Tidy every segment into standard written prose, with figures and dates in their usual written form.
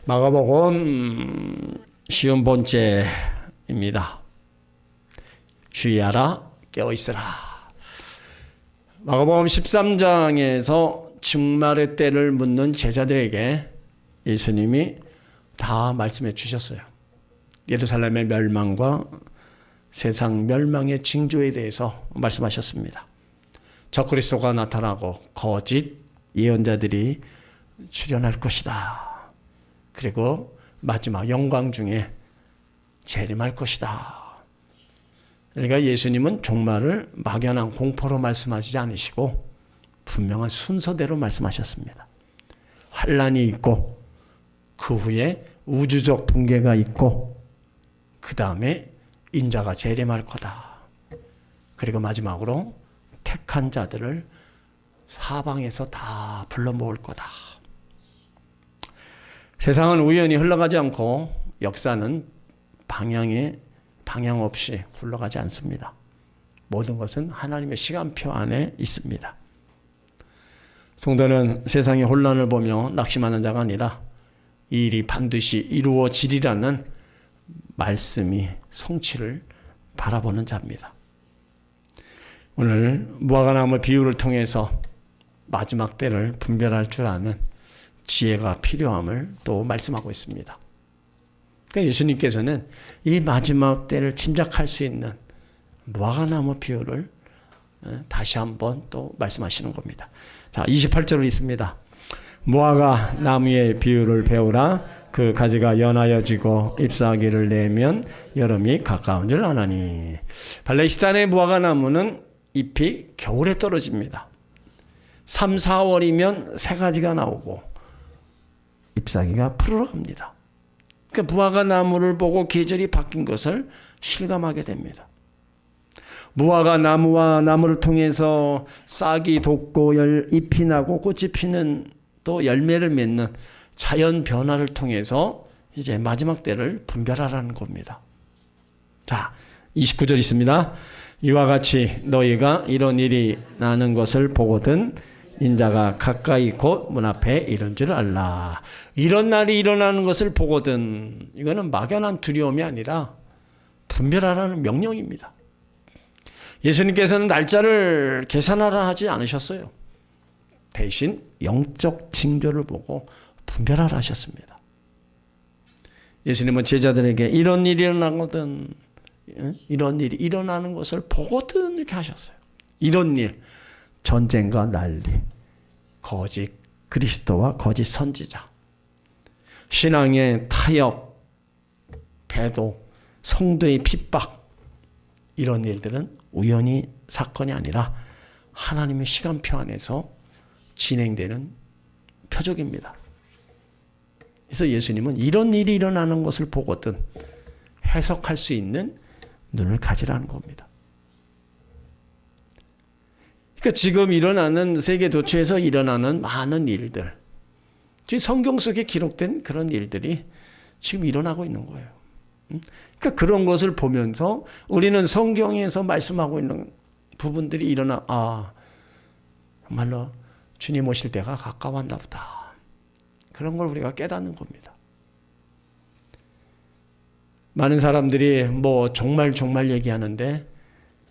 마가복음 쉬운 번째입니다. 주의하라, 깨어있으라. 마가복음 13장에서 증말의 때를 묻는 제자들에게 예수님이 다 말씀해 주셨어요. 예루살렘의 멸망과 세상 멸망의 징조에 대해서 말씀하셨습니다. 적그리스도가 나타나고 거짓 예언자들이 출현할 것이다. 그리고 마지막 영광 중에 재림할 것이다. 그러니까 예수님은 종말을 막연한 공포로 말씀하시지 않으시고 분명한 순서대로 말씀하셨습니다. 환란이 있고 그 후에 우주적 붕괴가 있고 그 다음에 인자가 재림할 거다. 그리고 마지막으로 택한 자들을 사방에서 다 불러 모을 거다. 세상은 우연히 흘러가지 않고 역사는 방향 없이 굴러가지 않습니다. 모든 것은 하나님의 시간표 안에 있습니다. 성도는 세상의 혼란을 보며 낙심하는 자가 아니라 이 일이 반드시 이루어지리라는 말씀이 성취를 바라보는 자입니다. 오늘 무화과나무 비유를 통해서 마지막 때를 분별할 줄 아는 지혜가 필요함을 또 말씀하고 있습니다. 그러니까 예수님께서는 이 마지막 때를 짐작할 수 있는 무화과나무 비유를 다시 한번 또 말씀하시는 겁니다. 자, 28절을 읽습니다. 무화과 나무의 비유를 배우라. 그 가지가 연하여 지고 잎사귀를 내면 여름이 가까운 줄 아나니. 발레스타인의 무화과 나무는 잎이 겨울에 떨어집니다. 3, 4월이면 새 가지가 나오고 잎사귀가 푸르러갑니다. 그러니까 무화과 나무를 보고 계절이 바뀐 것을 실감하게 됩니다. 무화과 나무와 나무를 통해서 싹이 돋고 잎이 나고 꽃이 피는 또 열매를 맺는 자연 변화를 통해서 이제 마지막 때를 분별하라는 겁니다. 자, 29절 있습니다. 이와 같이 너희가 이런 일이 나는 것을 보거든 인자가 가까이 곧 문 앞에 이른 줄 알라. 이런 날이 일어나는 것을 보거든. 이거는 막연한 두려움이 아니라 분별하라는 명령입니다. 예수님께서는 날짜를 계산하라 하지 않으셨어요. 대신 영적 징조를 보고 분별하라 하셨습니다. 예수님은 제자들에게 이런 일이 일어나거든, 이런 일이 일어나는 것을 보거든 이렇게 하셨어요. 이런 일, 전쟁과 난리, 거짓 그리스도와 거짓 선지자, 신앙의 타협, 배도, 성도의 핍박, 이런 일들은 우연히 사건이 아니라 하나님의 시간표 안에서 진행되는 표적입니다. 그래서 예수님은 이런 일이 일어나는 것을 보거든 해석할 수 있는 눈을 가지라는 겁니다. 그러니까 지금 일어나는 세계 도처에서 일어나는 많은 일들, 지금 성경 속에 기록된 그런 일들이 지금 일어나고 있는 거예요. 그러니까 그런 것을 보면서 우리는 성경에서 말씀하고 있는 부분들이 정말로 주님 오실 때가 가까웠나 보다. 그런 걸 우리가 깨닫는 겁니다. 많은 사람들이 종말 얘기하는데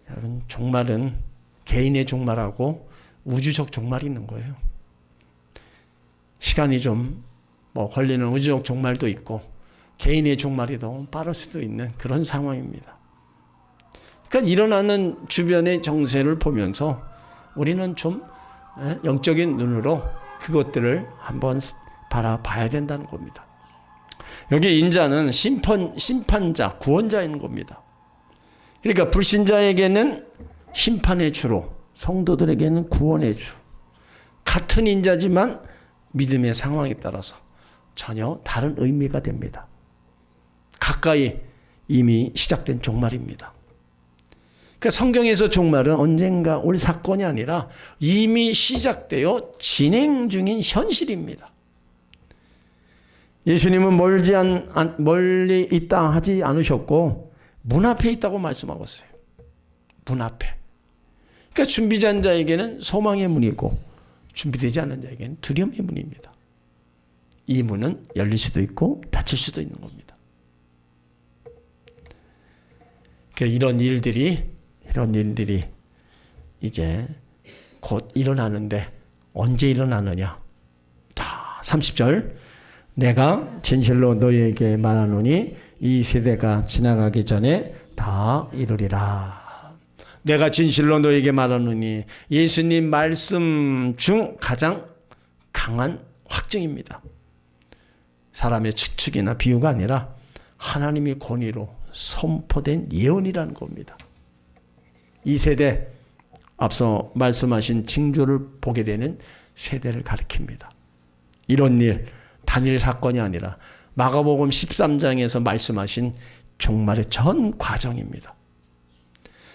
여러분, 종말은 개인의 종말하고 우주적 종말이 있는 거예요. 시간이 좀 걸리는 우주적 종말도 있고 개인의 종말이 더 빠를 수도 있는 그런 상황입니다. 그러니까 일어나는 주변의 정세를 보면서 우리는 좀 영적인 눈으로 그것들을 한번 바라봐야 된다는 겁니다. 여기 인자는 심판자, 구원자인 겁니다. 그러니까 불신자에게는 심판의 주로, 성도들에게는 구원의 주. 같은 인자지만 믿음의 상황에 따라서 전혀 다른 의미가 됩니다. 가까이 이미 시작된 종말입니다. 그러니까 성경에서 종말은 언젠가 올 사건이 아니라 이미 시작되어 진행 중인 현실입니다. 예수님은 멀리 있다 하지 않으셨고 문 앞에 있다고 말씀하고 있어요. 문 앞에. 그러니까 준비된 자에게는 소망의 문이고 준비되지 않은 자에게는 두려움의 문입니다. 이 문은 열릴 수도 있고 닫힐 수도 있는 겁니다. 이런 일들이 이제 곧 일어나는데 언제 일어나느냐? 자, 30절. 내가 진실로 너희에게 말하노니 이 세대가 지나가기 전에 다 이루리라. 내가 진실로 너희에게 말하노니 예수님 말씀 중 가장 강한 확증입니다. 사람의 추측이나 비유가 아니라 하나님의 권위로 선포된 예언이라는 겁니다. 이 세대, 앞서 말씀하신 징조를 보게 되는 세대를 가리킵니다. 이런 일, 단일 사건이 아니라 마가복음 13장에서 말씀하신 종말의 전 과정입니다.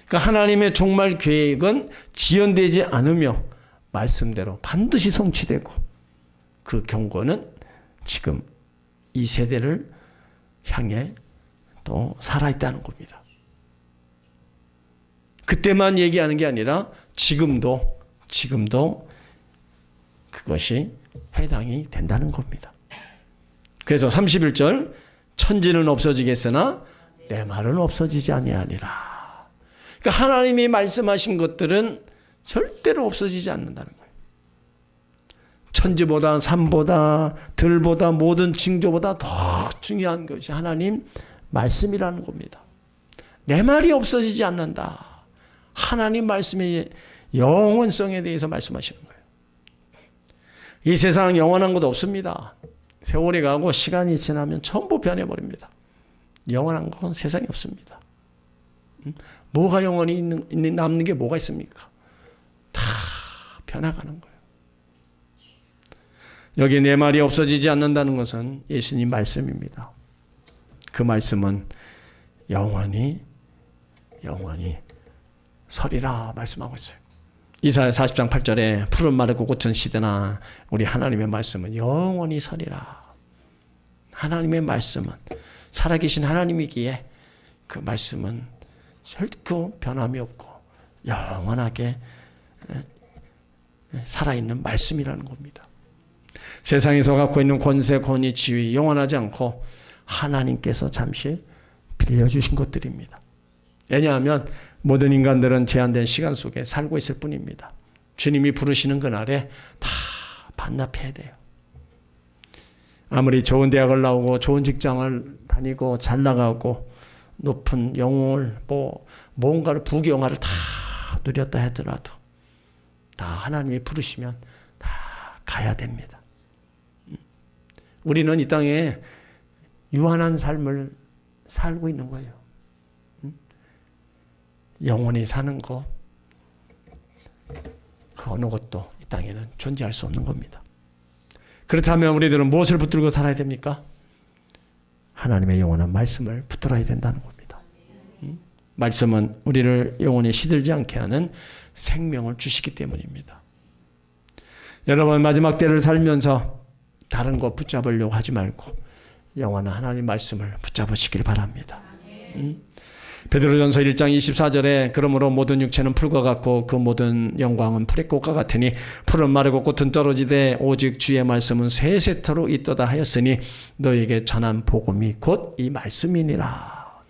그러니까 하나님의 종말 계획은 지연되지 않으며 말씀대로 반드시 성취되고 그 경고는 지금 이 세대를 향해 또 살아있다는 겁니다. 그때만 얘기하는 게 아니라 지금도 그것이 해당이 된다는 겁니다. 그래서 31절 천지는 없어지겠으나 내 말은 없어지지 아니하리라. 그러니까 하나님이 말씀하신 것들은 절대로 없어지지 않는다는 거예요. 천지보다 산보다 들보다 모든 징조보다 더 중요한 것이 하나님 말씀이라는 겁니다. 내 말이 없어지지 않는다. 하나님 말씀의 영원성에 대해서 말씀하시는 거예요. 이 세상 영원한 것 없습니다. 세월이 가고 시간이 지나면 전부 변해버립니다. 영원한 건 세상에 없습니다. 뭐가 영원히 남는 게 뭐가 있습니까? 다 변해가는 거예요. 여기 내 말이 없어지지 않는다는 것은 예수님 말씀입니다. 그 말씀은 영원히 서리라 말씀하고 있어요. 이사야 40장 8절에 푸른 마르고 꽃은 시드나 우리 하나님의 말씀은 영원히 서리라. 하나님의 말씀은 살아계신 하나님이기에 그 말씀은 결코 변함이 없고 영원하게 살아있는 말씀이라는 겁니다. 세상에서 갖고 있는 권세, 권위, 지위 영원하지 않고 하나님께서 잠시 빌려주신 것들입니다. 왜냐하면 모든 인간들은 제한된 시간 속에 살고 있을 뿐입니다. 주님이 부르시는 그날에 다 반납해야 돼요. 아무리 좋은 대학을 나오고 좋은 직장을 다니고 잘 나가고 높은 영웅을 뭔가를 부귀영화를 다 누렸다 하더라도 다 하나님이 부르시면 다 가야 됩니다. 우리는 이 땅에 유한한 삶을 살고 있는 거예요. 영원히 사는 것, 그 어느 것도 이 땅에는 존재할 수 없는 겁니다. 그렇다면 우리들은 무엇을 붙들고 살아야 됩니까? 하나님의 영원한 말씀을 붙들어야 된다는 겁니다. 말씀은 우리를 영원히 시들지 않게 하는 생명을 주시기 때문입니다. 여러분 마지막 때를 살면서 다른 거 붙잡으려고 하지 말고 영원한 하나님 말씀을 붙잡으시길 바랍니다. 베드로전서 1장 24절에 그러므로 모든 육체는 풀과 같고 그 모든 영광은 풀의 꽃과 같으니 풀은 마르고 꽃은 떨어지되 오직 주의 말씀은 세세토록 있도다 하였으니 너에게 전한 복음이 곧 이 말씀이니라.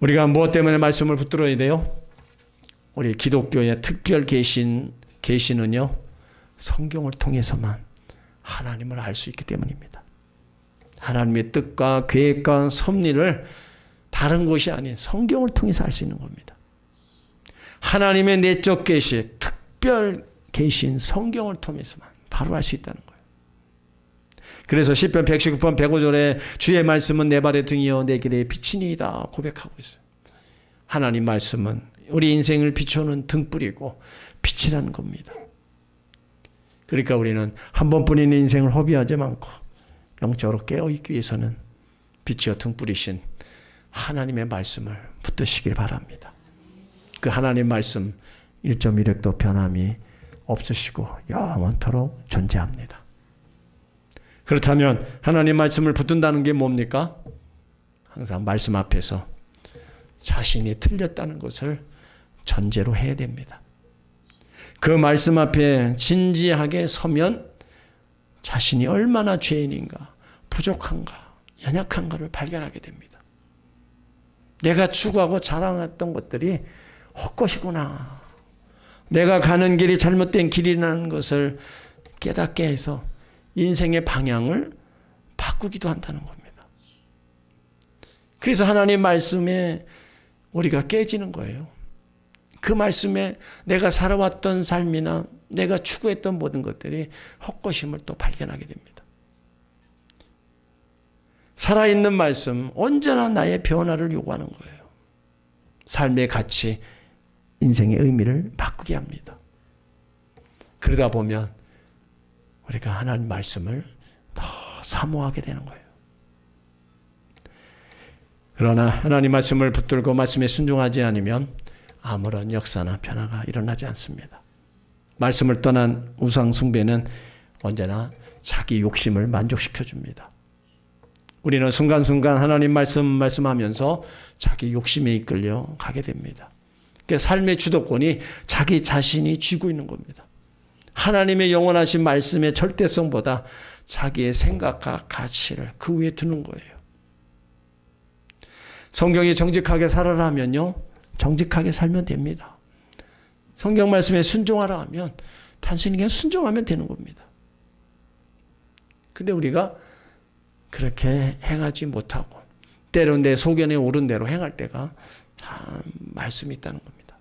우리가 무엇 때문에 말씀을 붙들어야 돼요? 우리 기독교의 특별 계시는요 성경을 통해서만 하나님을 알 수 있기 때문입니다. 하나님의 뜻과 계획과 섭리를 다른 것이 아닌 성경을 통해서 알 수 있는 겁니다. 하나님의 내적 계시, 특별 계시인 성경을 통해서만 바로 알 수 있다는 거예요. 그래서 시편 119편 105절에 주의 말씀은 내 발의 등이요 내 길의 빛이니이다 고백하고 있어요. 하나님 말씀은 우리 인생을 비추는 등불이고 빛이라는 겁니다. 그러니까 우리는 한 번뿐인 인생을 허비하지 않고 영적으로 깨어있기 위해서는 빛이요 등불이신 하나님의 말씀을 붙드시길 바랍니다. 그 하나님 말씀 1.1획도 변함이 없으시고 영원토록 존재합니다. 그렇다면 하나님 말씀을 붙든다는 게 뭡니까? 항상 말씀 앞에서 자신이 틀렸다는 것을 전제로 해야 됩니다. 그 말씀 앞에 진지하게 서면 자신이 얼마나 죄인인가, 부족한가, 연약한가를 발견하게 됩니다. 내가 추구하고 자랑했던 것들이 헛것이구나. 내가 가는 길이 잘못된 길이라는 것을 깨닫게 해서 인생의 방향을 바꾸기도 한다는 겁니다. 그래서 하나님 말씀에 우리가 깨지는 거예요. 그 말씀에 내가 살아왔던 삶이나 내가 추구했던 모든 것들이 헛것임을 또 발견하게 됩니다. 살아있는 말씀, 언제나 나의 변화를 요구하는 거예요. 삶의 가치, 인생의 의미를 바꾸게 합니다. 그러다 보면 우리가 하나님 말씀을 더 사모하게 되는 거예요. 그러나 하나님 말씀을 붙들고 말씀에 순종하지 않으면 아무런 역사나 변화가 일어나지 않습니다. 말씀을 떠난 우상 숭배는 언제나 자기 욕심을 만족시켜 줍니다. 우리는 순간순간 하나님 말씀하면서 자기 욕심에 이끌려 가게 됩니다. 그러니까 삶의 주도권이 자기 자신이 쥐고 있는 겁니다. 하나님의 영원하신 말씀의 절대성보다 자기의 생각과 가치를 그 위에 두는 거예요. 성경이 정직하게 살아라면요, 정직하게 살면 됩니다. 성경 말씀에 순종하라 하면 단순히 그냥 순종하면 되는 겁니다. 근데 우리가 그렇게 행하지 못하고 때론 내 소견에 오른 대로 행할 때가 참 말씀이 있다는 겁니다.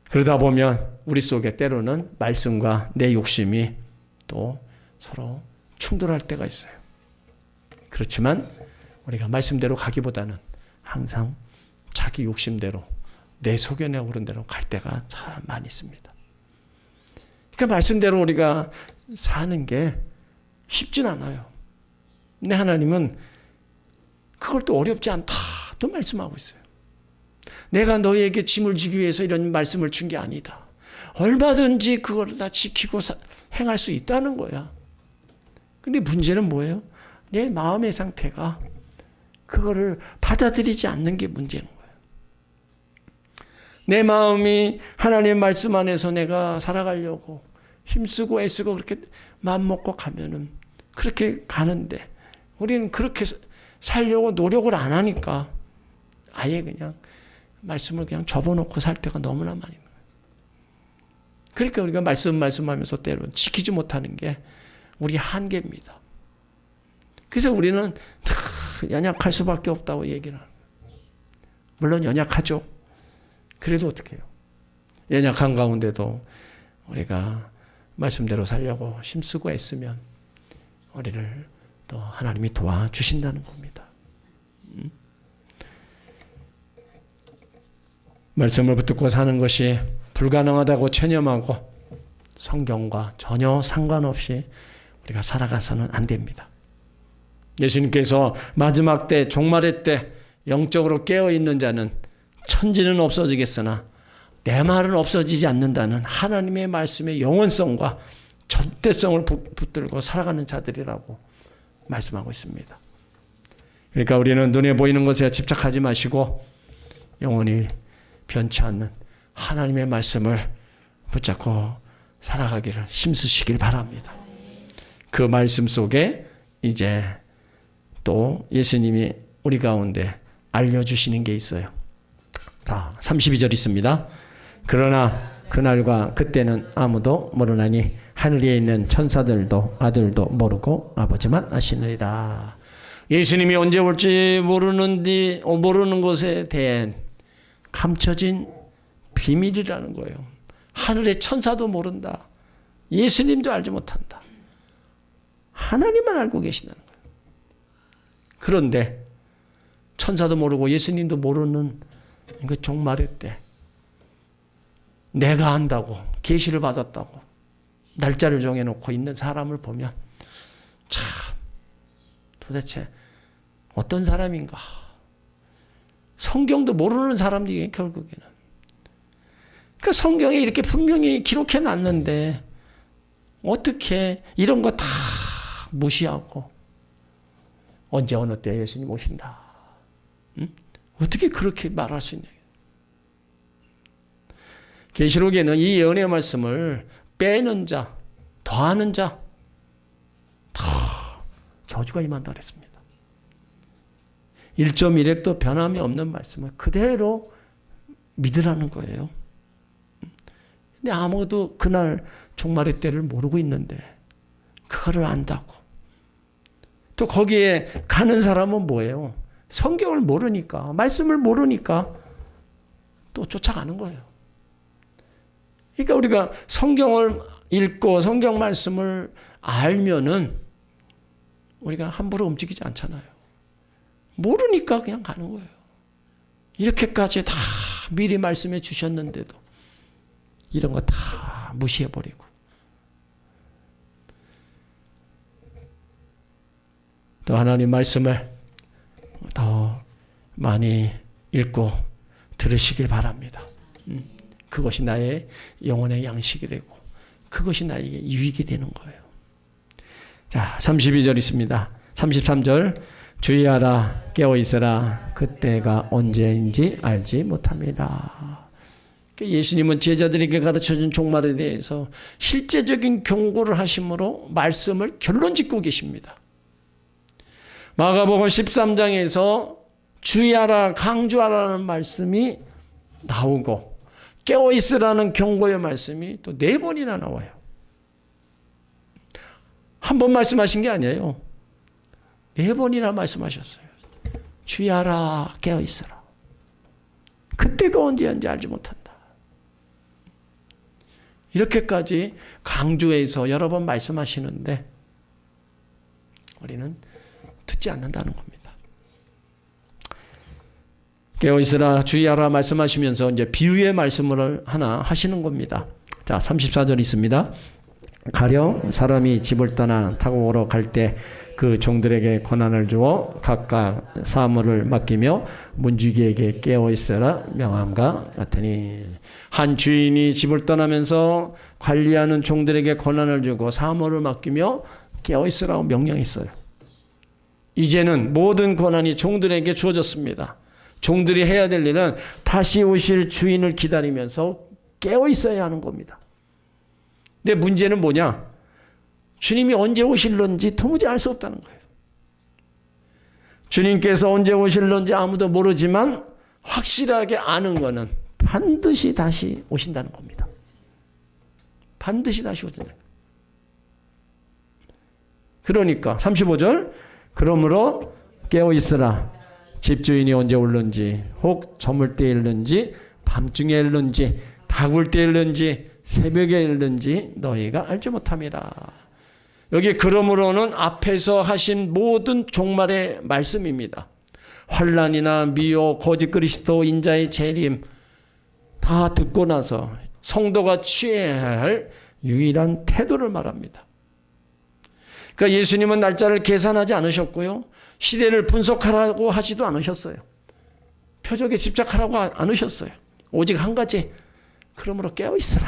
그러다 보면 우리 속에 때로는 말씀과 내 욕심이 또 서로 충돌할 때가 있어요. 그렇지만 우리가 말씀대로 가기보다는 항상 자기 욕심대로 내 소견에 오른 대로 갈 때가 참 많이 있습니다. 그러니까 말씀대로 우리가 사는 게 쉽진 않아요. 근데 하나님은 그걸 또 어렵지 않다 또 말씀하고 있어요. 내가 너희에게 짐을 지기 위해서 이런 말씀을 준 게 아니다. 얼마든지 그걸 다 지키고 행할 수 있다는 거야. 근데 문제는 뭐예요? 내 마음의 상태가 그거를 받아들이지 않는 게 문제인 거예요. 내 마음이 하나님의 말씀 안에서 내가 살아가려고 힘쓰고 애쓰고 그렇게 마음먹고 가면은 그렇게 가는데 우리는 그렇게 살려고 노력을 안 하니까 아예 그냥 말씀을 그냥 접어놓고 살 때가 너무나 많이 있는 거예요. 그러니까 우리가 말씀하면서 때로 지키지 못하는 게 우리 한계입니다. 그래서 우리는 연약할 수밖에 없다고 얘기를 하는 거예요. 물론 연약하죠. 그래도 어떻게 해요? 연약한 가운데도 우리가 말씀대로 살려고 힘쓰고 애쓰면 우리를 또 하나님이 도와주신다는 겁니다. 말씀을 붙들고 사는 것이 불가능하다고 체념하고 성경과 전혀 상관없이 우리가 살아가서는 안 됩니다. 예수님께서 마지막 때 종말의 때 영적으로 깨어있는 자는 천지는 없어지겠으나 내 말은 없어지지 않는다는 하나님의 말씀의 영원성과 절대성을 붙들고 살아가는 자들이라고 말씀하고 있습니다. 그러니까 우리는 눈에 보이는 것에 집착하지 마시고 영원히 변치 않는 하나님의 말씀을 붙잡고 살아가기를 힘쓰시길 바랍니다. 그 말씀 속에 이제 또 예수님이 우리 가운데 알려주시는 게 있어요. 자, 32절 있습니다. 그러나 그날과 그때는 아무도 모르나니 하늘에 있는 천사들도 아들도 모르고 아버지만 아시느니라. 예수님이 언제 올지 모르는 것에 대한 감춰진 비밀이라는 거예요. 하늘의 천사도 모른다. 예수님도 알지 못한다. 하나님만 알고 계신다는 거예요. 그런데 천사도 모르고 예수님도 모르는 그 종말의 때 내가 안다고 계시를 받았다고 날짜를 정해놓고 있는 사람을 보면 참 도대체 어떤 사람인가. 성경도 모르는 사람들이 결국에는. 그러니까 성경에 이렇게 분명히 기록해놨는데 어떻게 이런 거 다 무시하고 언제 어느 때 예수님 오신다. 응? 어떻게 그렇게 말할 수 있냐. 계시록에는 이 예언의 말씀을 빼는 자, 더하는 자 다 저주가 임한다 그랬습니다. 1.1획도 변함이 없는 말씀을 그대로 믿으라는 거예요. 근데 아무도 그날 종말의 때를 모르고 있는데 그거를 안다고. 또 거기에 가는 사람은 뭐예요? 성경을 모르니까, 말씀을 모르니까 또 쫓아가는 거예요. 그러니까 우리가 성경을 읽고 성경 말씀을 알면은 우리가 함부로 움직이지 않잖아요. 모르니까 그냥 가는 거예요. 이렇게까지 다 미리 말씀해 주셨는데도 이런 거 다 무시해버리고. 또 하나님 말씀을 더 많이 읽고 들으시길 바랍니다. 그것이 나의 영혼의 양식이 되고 그것이 나에게 유익이 되는 거예요. 자, 32절 있습니다. 33절 주의하라 깨어있으라 그때가 언제인지 알지 못함이라. 예수님은 제자들에게 가르쳐준 종말에 대해서 실제적인 경고를 하심으로 말씀을 결론짓고 계십니다. 마가복음 13장에서 주의하라 강조하라는 말씀이 나오고 깨어있으라는 경고의 말씀이 또 4번이나 나와요. 한 번 말씀하신 게 아니에요. 4번이나 말씀하셨어요. 주의하라 깨어있으라. 그때가 언제인지 알지 못한다. 이렇게까지 강조해서 여러 번 말씀하시는데 우리는 듣지 않는다는 겁니다. 깨어있으라 주의하라 말씀하시면서 이제 비유의 말씀을 하나 하시는 겁니다. 자, 34절 있습니다. 가령 사람이 집을 떠나 타고 오러 갈 때 그 종들에게 권한을 주어 각각 사물을 맡기며 문지기에게 깨어있으라 명함과 같으니. 한 주인이 집을 떠나면서 관리하는 종들에게 권한을 주고 사물을 맡기며 깨어있으라고 명령했어요. 이제는 모든 권한이 종들에게 주어졌습니다. 종들이 해야 될 일은 다시 오실 주인을 기다리면서 깨어있어야 하는 겁니다. 근데 문제는 뭐냐? 주님이 언제 오실런지 도무지 알 수 없다는 거예요. 주님께서 언제 오실런지 아무도 모르지만 확실하게 아는 거는 반드시 다시 오신다는 겁니다. 반드시 다시 오신다. 그러니까 35절 그러므로 깨어있으라. 집주인이 언제 올는지 혹 저물 때 일는지 밤중에 일는지 다굴 때 일는지 새벽에 일는지 너희가 알지 못함이라. 여기 그러므로는 앞에서 하신 모든 종말의 말씀입니다. 환난이나 미혹, 거짓 그리스도, 인자의 재림 다 듣고 나서 성도가 취해야 할 유일한 태도를 말합니다. 그러니까 예수님은 날짜를 계산하지 않으셨고요. 시대를 분석하라고 하지도 않으셨어요. 표적에 집착하라고 않으셨어요. 오직 한 가지, 그러므로 깨어있으라.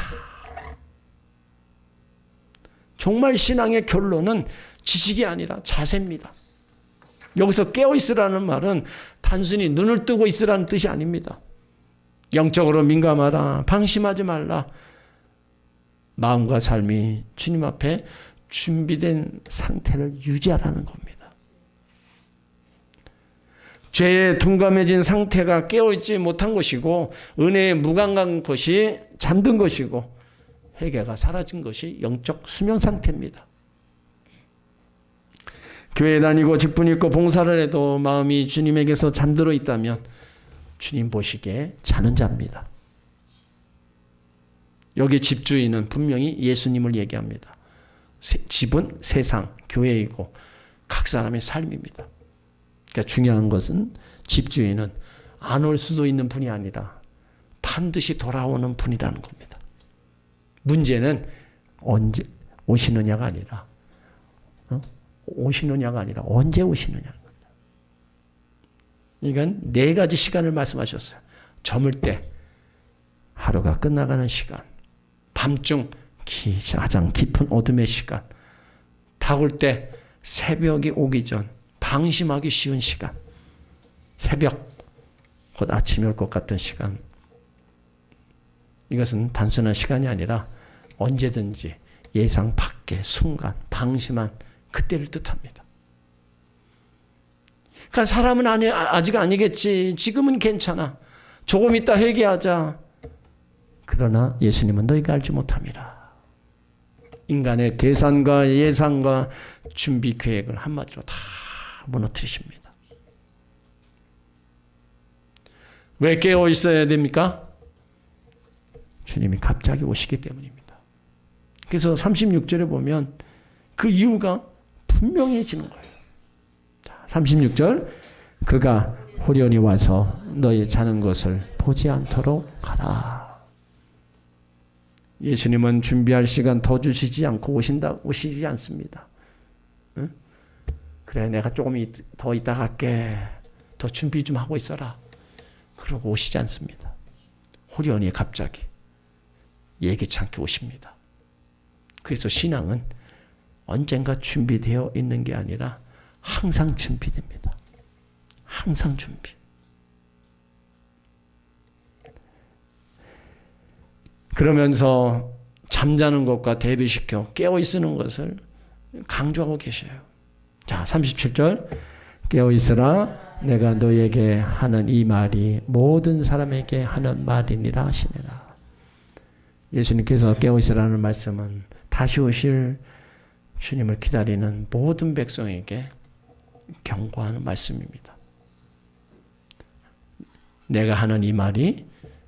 종말 신앙의 결론은 지식이 아니라 자세입니다. 여기서 깨어있으라는 말은 단순히 눈을 뜨고 있으라는 뜻이 아닙니다. 영적으로 민감하라, 방심하지 말라. 마음과 삶이 주님 앞에 준비된 상태를 유지하라는 겁니다. 죄에 둔감해진 상태가 깨어있지 못한 것이고 은혜에 무감한 것이 잠든 것이고 회개가 사라진 것이 영적 수면 상태입니다. 교회 다니고 직분 있고 봉사를 해도 마음이 주님에게서 잠들어 있다면 주님 보시기에 자는 자입니다. 여기 집주인은 분명히 예수님을 얘기합니다. 집은 세상, 교회이고 각 사람의 삶입니다. 그러니까 중요한 것은 집주인은 안 올 수도 있는 분이 아니라 반드시 돌아오는 분이라는 겁니다. 문제는 언제 오시느냐가 아니라 오시느냐가 아니라 언제 오시느냐는 겁니다. 이건 4가지 시간을 말씀하셨어요. 저물 때, 하루가 끝나가는 시간, 밤중 가장 깊은 어둠의 시간, 다굴 때 새벽이 오기 전 방심하기 쉬운 시간, 새벽 곧 아침이 올 것 같은 시간. 이것은 단순한 시간이 아니라 언제든지 예상 밖의 순간, 방심한 그때를 뜻합니다. 그러니까 사람은 아직 아니겠지. 지금은 괜찮아. 조금 있다 회개하자. 그러나 예수님은 너희가 알지 못함이라. 인간의 계산과 예상과 준비 계획을 한마디로 다 무너뜨리십니다. 왜 깨어 있어야 됩니까? 주님이 갑자기 오시기 때문입니다. 그래서 36절에 보면 그 이유가 분명해지는 거예요. 36절, 그가 후련히 와서 너희 자는 것을 보지 않도록 하라. 예수님은 준비할 시간 더 주시지 않고 오시지 않습니다. 응? 그래, 내가 조금 더 있다 갈게. 더 준비 좀 하고 있어라. 그러고 오시지 않습니다. 후련히 갑자기 예기치 않게 오십니다. 그래서 신앙은 언젠가 준비되어 있는 게 아니라 항상 준비됩니다. 항상 준비. 그러면서 잠자는 것과 대비시켜 깨어 있으는 것을 강조하고 계셔요. 자, 37절. 깨어 있으라. 내가 너에게 하는 이 말이 모든 사람에게 하는 말이니라 하시니라. 예수님께서 깨어 있으라는 말씀은 다시 오실 주님을 기다리는 모든 백성에게 경고하는 말씀입니다. 내가 하는 이 말이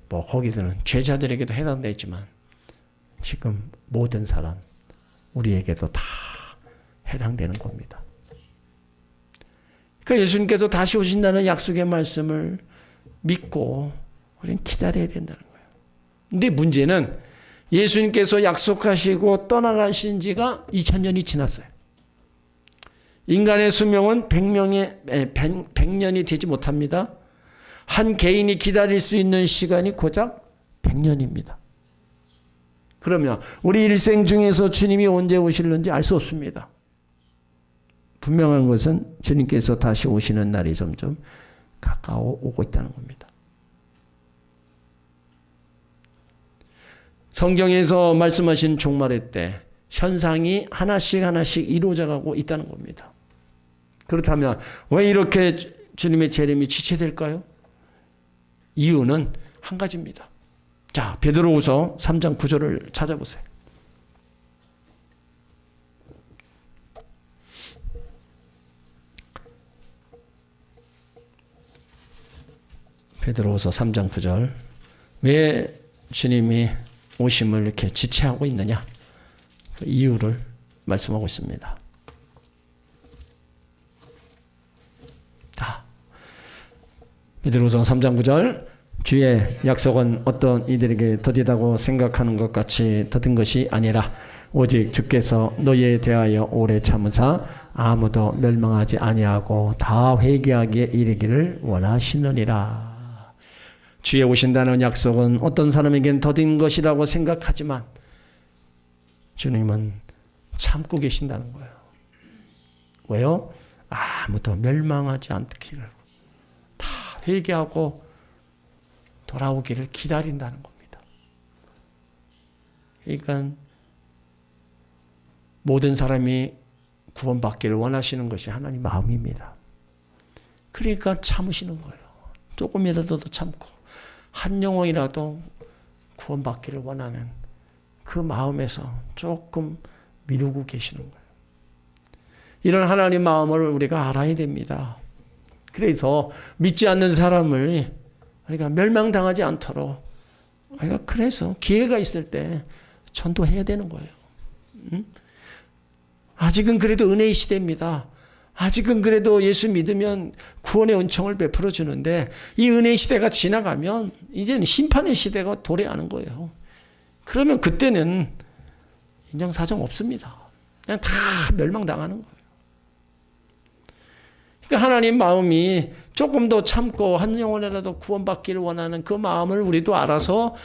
거기서는 죄자들에게도 해당되지만 지금 모든 사람, 우리에게도 다 해당되는 겁니다. 그러니까 예수님께서 다시 오신다는 약속의 말씀을 믿고 우리는 기다려야 된다는 거예요. 근데 문제는 예수님께서 약속하시고 떠나가신 지가 2000년이 지났어요. 인간의 수명은 100년이 되지 못합니다. 한 개인이 기다릴 수 있는 시간이 고작 100년입니다. 그러면 우리 일생 중에서 주님이 언제 오실는지 알 수 없습니다. 분명한 것은 주님께서 다시 오시는 날이 점점 가까워 오고 있다는 겁니다. 성경에서 말씀하신 종말의 때 현상이 하나씩 이루어져 가고 있다는 겁니다. 그렇다면 왜 이렇게 주님의 재림이 지체될까요? 이유는 한 가지입니다. 자, 베드로후서 3장 9절을 찾아보세요. 베드로후서 3장 9절. 왜 주님이 오심을 이렇게 지체하고 있느냐? 그 이유를 말씀하고 있습니다. 베드로후서 3장 9절. 주의 약속은 어떤 이들에게 더디다고 생각하는 것 같이 더딘 것이 아니라 오직 주께서 너희에 대하여 오래 참으사 아무도 멸망하지 아니하고 다 회개하기에 이르기를 원하시느니라. 주의 오신다는 약속은 어떤 사람에겐 더딘 것이라고 생각하지만 주님은 참고 계신다는 거예요. 왜요? 아무도 멸망하지 않기를, 다 회개하고 돌아오기를 기다린다는 겁니다. 그러니까 모든 사람이 구원받기를 원하시는 것이 하나님 마음입니다. 그러니까 참으시는 거예요. 조금이라도 더 참고 한 영혼이라도 구원받기를 원하는 그 마음에서 조금 미루고 계시는 거예요. 이런 하나님 마음을 우리가 알아야 됩니다. 그래서 믿지 않는 사람을 우리가 멸망당하지 않도록 우리가 그래서 기회가 있을 때 전도해야 되는 거예요. 아직은 그래도 은혜의 시대입니다. 아직은 그래도 예수 믿으면 구원의 은총을 베풀어 주는데 이 은혜의 시대가 지나가면 이제는 심판의 시대가 도래하는 거예요. 그러면 그때는 인정사정 없습니다. 그냥 다 멸망당하는 거예요. 그러니까 하나님 마음이 조금 더 참고 한 영혼이라도 구원받기를 원하는 그 마음을 우리도 알아서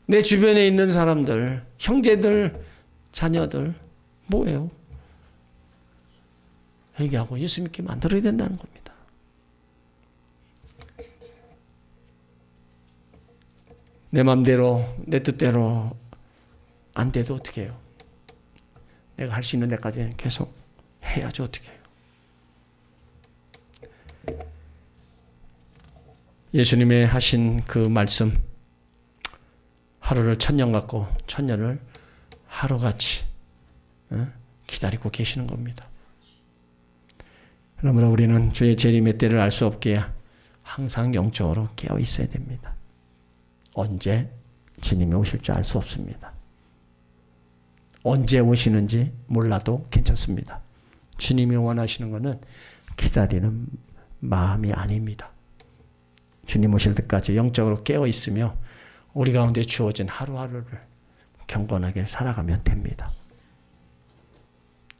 내 주변에 있는 사람들, 형제들, 자녀들 뭐예요? 회개하고 예수 믿게 만들어야 된다는 겁니다. 내 맘대로 내 뜻대로 안 돼도 어떻게 해요? 내가 할 수 있는 데까지 계속 해야지 어떻게 해요. 예수님의 하신 그 말씀, 하루를 천년 같고 천년을 하루같이 기다리고 계시는 겁니다. 그러므로 우리는 주의 재림의 때를 알 수 없게 항상 영적으로 깨어 있어야 됩니다. 언제 주님이 오실 줄 알 수 없습니다. 언제 오시는지 몰라도 괜찮습니다. 주님이 원하시는 것은 기다리는 마음이 아닙니다. 주님 오실 때까지 영적으로 깨어 있으며 우리 가운데 주어진 하루하루를 경건하게 살아가면 됩니다.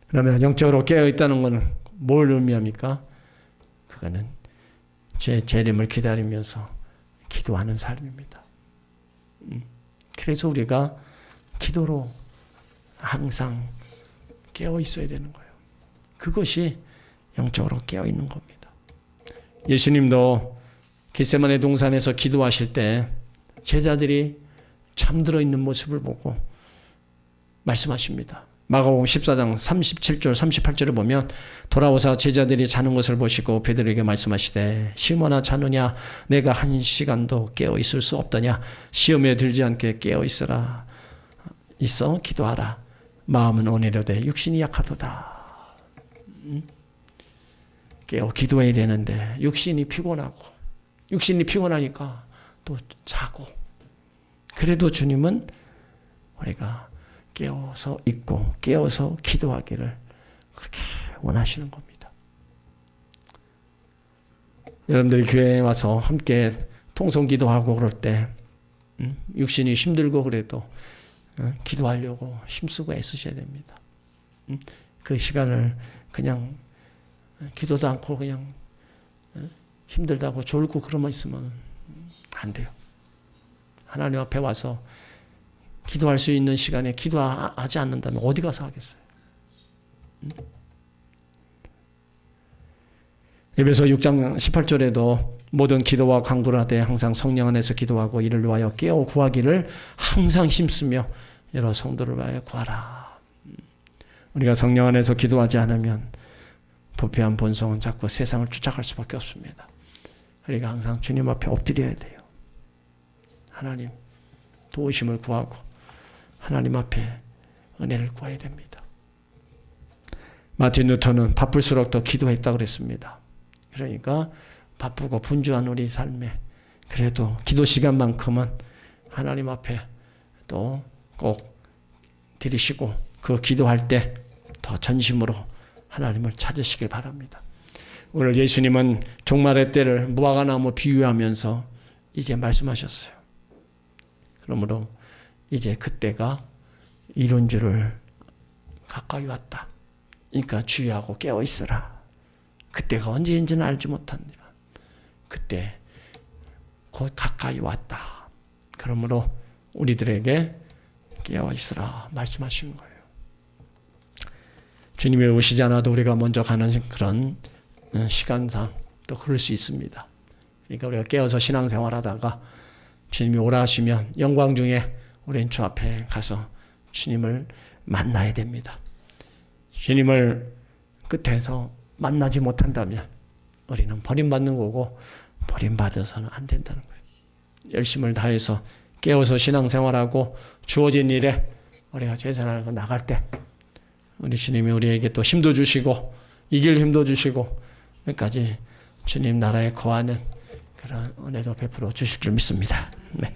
그러면 영적으로 깨어 있다는 것은 뭘 의미합니까? 그거는 제 재림을 기다리면서 기도하는 삶입니다. 그래서 우리가 기도로 항상 깨어 있어야 되는 거예요. 그것이 영적으로 깨어 있는 겁니다. 예수님도 겟세마네 동산에서 기도하실 때 제자들이 잠들어 있는 모습을 보고 말씀하십니다. 마가복음 14장 37절 38절을 보면 돌아오사 제자들이 자는 것을 보시고 베드로에게 말씀하시되 시몬아 자느냐 내가 한 시간도 깨어 있을 수 없더냐 시험에 들지 않게 깨어 있어라 있어 기도하라 마음은 온유로되 육신이 약하도다. 깨어 기도해야 되는데 육신이 피곤하니까 또 자고. 그래도 주님은 우리가 깨어서 있고 깨어서 기도하기를 그렇게 원하시는 겁니다. 여러분들이 교회에 와서 함께 통성기도하고 그럴 때 육신이 힘들고 그래도 기도하려고 힘쓰고 애쓰셔야 됩니다. 그 시간을 그냥 기도도 않고 그냥 힘들다고 졸고 그러면 있으면 안 돼요. 하나님 앞에 와서 기도할 수 있는 시간에 기도하지 않는다면 어디 가서 하겠어요? 에베소 6장 18절에도 모든 기도와 간구를 하되 항상 성령 안에서 기도하고 이를 위하여 깨어 구하기를 항상 힘쓰며 여러 성도를 위하여 구하라. 우리가 성령 안에서 기도하지 않으면 부패한 본성은 자꾸 세상을 쫓아갈 수밖에 없습니다. 우리가 항상 주님 앞에 엎드려야 돼요. 하나님 도우심을 구하고 하나님 앞에 은혜를 구해야 됩니다. 마틴 루터는 바쁠수록 더 기도했다고 그랬습니다. 그러니까 바쁘고 분주한 우리 삶에 그래도 기도 시간만큼은 하나님 앞에 또 꼭 들이시고 그 기도할 때 더 전심으로 하나님을 찾으시길 바랍니다. 오늘 예수님은 종말의 때를 무화과나무 비유하면서 이제 말씀하셨어요. 그러므로 이제 그때가 이룬 줄을 가까이 왔다. 그러니까 주의하고 깨어 있어라. 그때가 언제인지는 알지 못합니다. 그때 곧 가까이 왔다. 그러므로 우리들에게 깨어 있으라 말씀하신 거예요. 주님이 오시지 않아도 우리가 먼저 가는 그런 시간상 또 그럴 수 있습니다. 그러니까 우리가 깨어서 신앙생활하다가 주님이 오라 하시면 영광 중에 우리는 주 앞에 가서 주님을 만나야 됩니다. 주님을 끝에서 만나지 못한다면 우리는 버림받는 거고 버림받아서는 안 된다는 거예요. 열심을 다해서 깨어서 신앙생활하고 주어진 일에 우리가 최선을 다하고 나갈 때 우리 주님이 우리에게 또 힘도 주시고 이길 힘도 주시고 여기까지 주님 나라에 거하는 그런 은혜도 베풀어 주실 줄 믿습니다. 네.